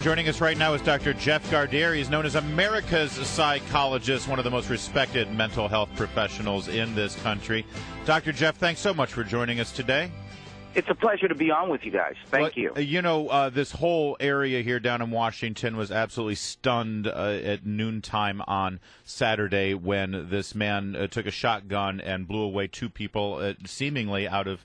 Joining us right now is Dr. Jeff Gardere. He's known as America's psychologist, one of the most respected mental health professionals in this country. Dr. Jeff, thanks so much for joining us today. It's a pleasure to be on with you guys. Thank you. You know, this whole area here down in Washington was absolutely stunned at noontime on Saturday when this man took a shotgun and blew away two people, seemingly out of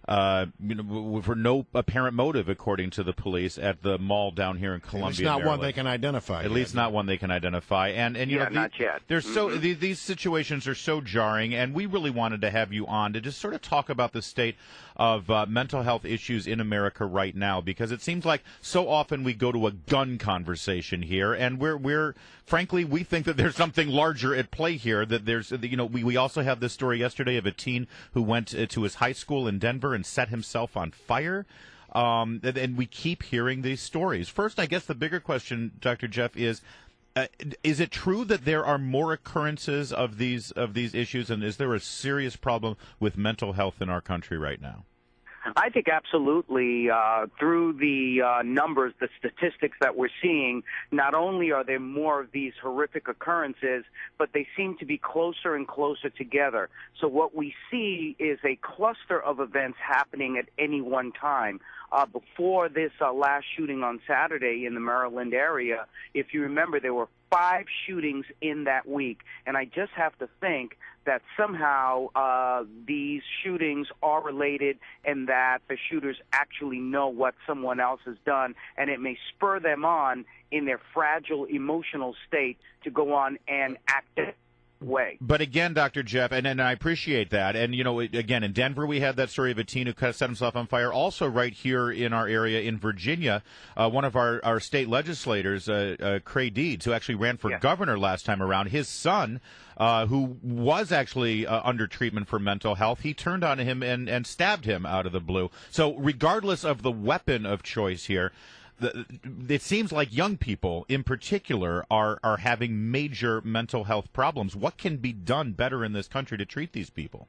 for no apparent motive, according to the police, at the mall down here in Columbia, At least not Maryland. one they can identify. At least not one they can identify. And you know, not yet. There's these situations are so jarring, and we really wanted to have you on to just sort of talk about the state of mental health issues in America right now, because it seems like so often we go to a gun conversation here, and we're frankly, we think that there's something larger at play here, that there's, you know, we also have this story yesterday of a teen who went to his high school in Denver and set himself on fire. And we keep hearing these stories. First, I guess the bigger question, Dr. Jeff, is it true that there are more occurrences of these issues, and is there a serious problem with mental health in our country right now? I think absolutely. Through the numbers, the statistics that we're seeing, not only are there more of these horrific occurrences, but they seem to be closer and closer together. So what we see is a cluster of events happening at any one time. Before this last shooting on Saturday in the Maryland area, if you remember, there were 5 shootings in that week. And I just have to think that somehow these shootings are related and that the shooters actually know what someone else has done, and it may spur them on in their fragile emotional state to go on and act way. But again, Dr. Jeff, and I appreciate that. And, you know, again, in Denver, we had that story of a teen who set himself on fire. Also right here in our area in Virginia, one of our state legislators, Cray Deeds, who actually ran for governor last time around, his son, who was actually under treatment for mental health, he turned on him and stabbed him out of the blue. So regardless of the weapon of choice here, it seems like young people in particular are having major mental health problems. What can be done better in this country to treat these people?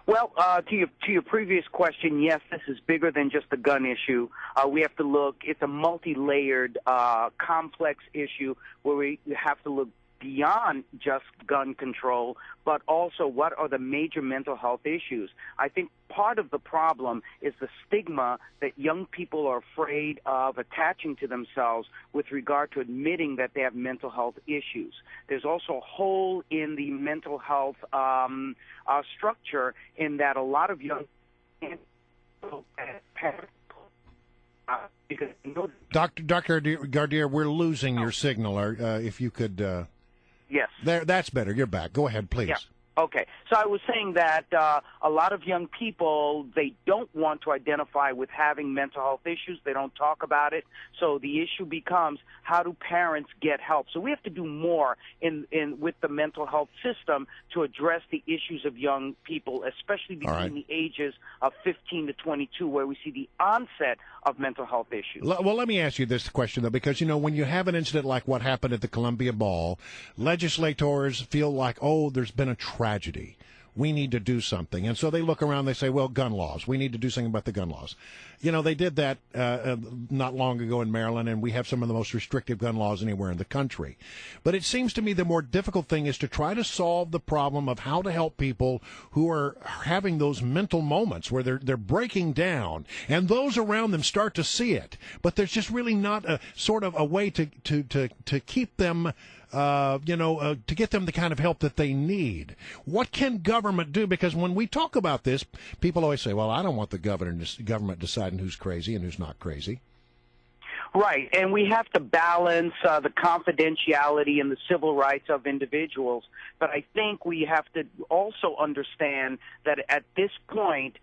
Well, to your previous question, yes, this is bigger than just the gun issue. We have to look, it's a multi-layered, complex issue where we have to look beyond just gun control, but also what are the major mental health issues. I think part of the problem is the stigma that young people are afraid of attaching to themselves with regard to admitting that they have mental health issues. There's also a hole in the mental health structure in that a lot of young parents Dr. Gardere, we're losing your signal. If you could... Yes. That's better. You're back. Go ahead, please. Yeah. Okay. So I was saying that a lot of young people, they don't want to identify with having mental health issues. They don't talk about it. So the issue becomes, how do parents get help? So we have to do more with the mental health system to address the issues of young people, especially between the ages of 15 to 22, where we see the onset of mental health issues. Well, let me ask you this question, though, because, you know, when you have an incident like what happened at the Columbia Ball, legislators feel like, oh, there's been a tragedy. We need to do something. And so they look around, they say, well, gun laws. We need to do something about the gun laws. You know, they did that not long ago in Maryland, and we have some of the most restrictive gun laws anywhere in the country. But it seems to me the more difficult thing is to try to solve the problem of how to help people who are having those mental moments where they're breaking down, and those around them start to see it. But there's just really not a sort of a way to keep them to get them the kind of help that they need. What can government do? Because when we talk about this, people always say, well, I don't want the government deciding who's crazy and who's not crazy. Right, and we have to balance the confidentiality and the civil rights of individuals. But I think we have to also understand that at this point,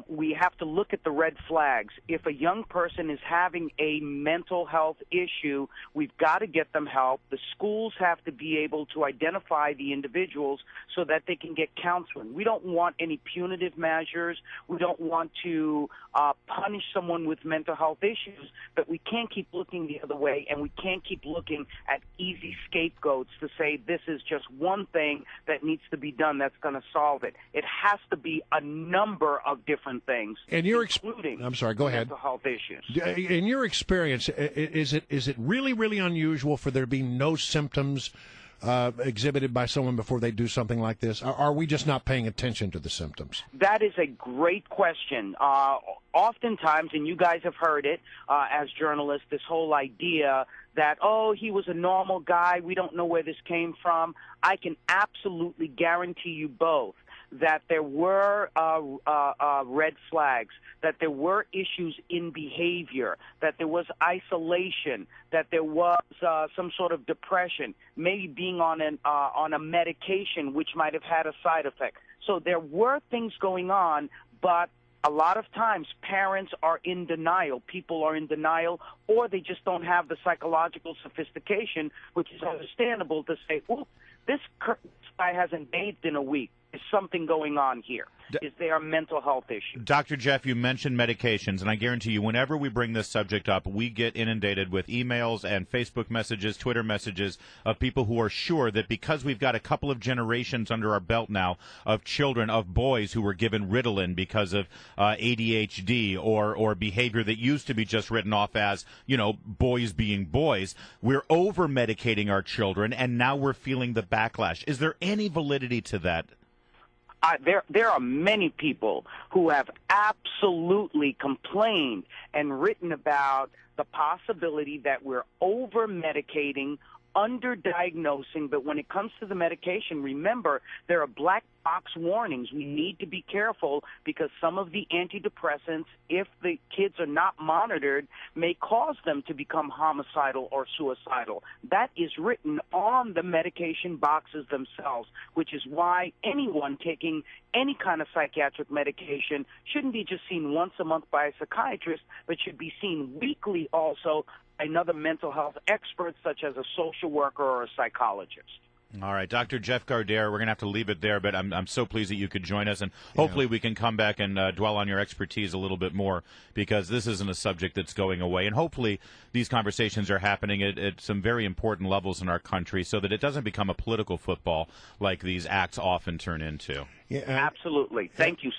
we have to look at the red flags. If a young person is having a mental health issue, we've got to get them help. The schools have to be able to identify the individuals so that they can get counseling. We don't want any punitive measures. We don't want to punish someone with mental health issues, but we can't keep looking the other way, and we can't keep looking at easy scapegoats to say this is just one thing that needs to be done that's going to solve it. It has to be a number number of different things, including I'm sorry, go ahead. mental health issues. In your experience, is it really, really unusual for there to be no symptoms exhibited by someone before they do something like this? Are we just not paying attention to the symptoms? That is a great question. Oftentimes, and you guys have heard it as journalists, this whole idea that, oh, he was a normal guy, we don't know where this came from. I can absolutely guarantee you both that there were red flags, that there were issues in behavior, that there was isolation, that there was some sort of depression, maybe being on a medication which might have had a side effect. So there were things going on, but a lot of times parents are in denial, people are in denial, or they just don't have the psychological sophistication, which is understandable, to say, oh, this guy hasn't bathed in a week. Is something going on here? Is there a mental health issue? Dr. Jeff, you mentioned medications, and I guarantee you whenever we bring this subject up, we get inundated with emails and Facebook messages, Twitter messages of people who are sure that because we've got a couple of generations under our belt now of children, of boys who were given Ritalin because of ADHD or behavior that used to be just written off as, boys being boys, we're over-medicating our children, and now we're feeling the backlash. Is there any validity to that? There are many people who have absolutely complained and written about the possibility that we're over-medicating, under-diagnosing, but when it comes to the medication, remember, there are black box warnings. We need to be careful because some of the antidepressants, if the kids are not monitored, may cause them to become homicidal or suicidal. That is written on the medication boxes themselves, which is why anyone taking any kind of psychiatric medication shouldn't be just seen once a month by a psychiatrist, but should be seen weekly also by another mental health expert, such as a social worker or a psychologist. All right, Dr. Jeff Gardere, we're going to have to leave it there, but I'm so pleased that you could join us, and hopefully we can come back and dwell on your expertise a little bit more, because this isn't a subject that's going away, and hopefully these conversations are happening at some very important levels in our country so that it doesn't become a political football like these acts often turn into. Absolutely. Thank you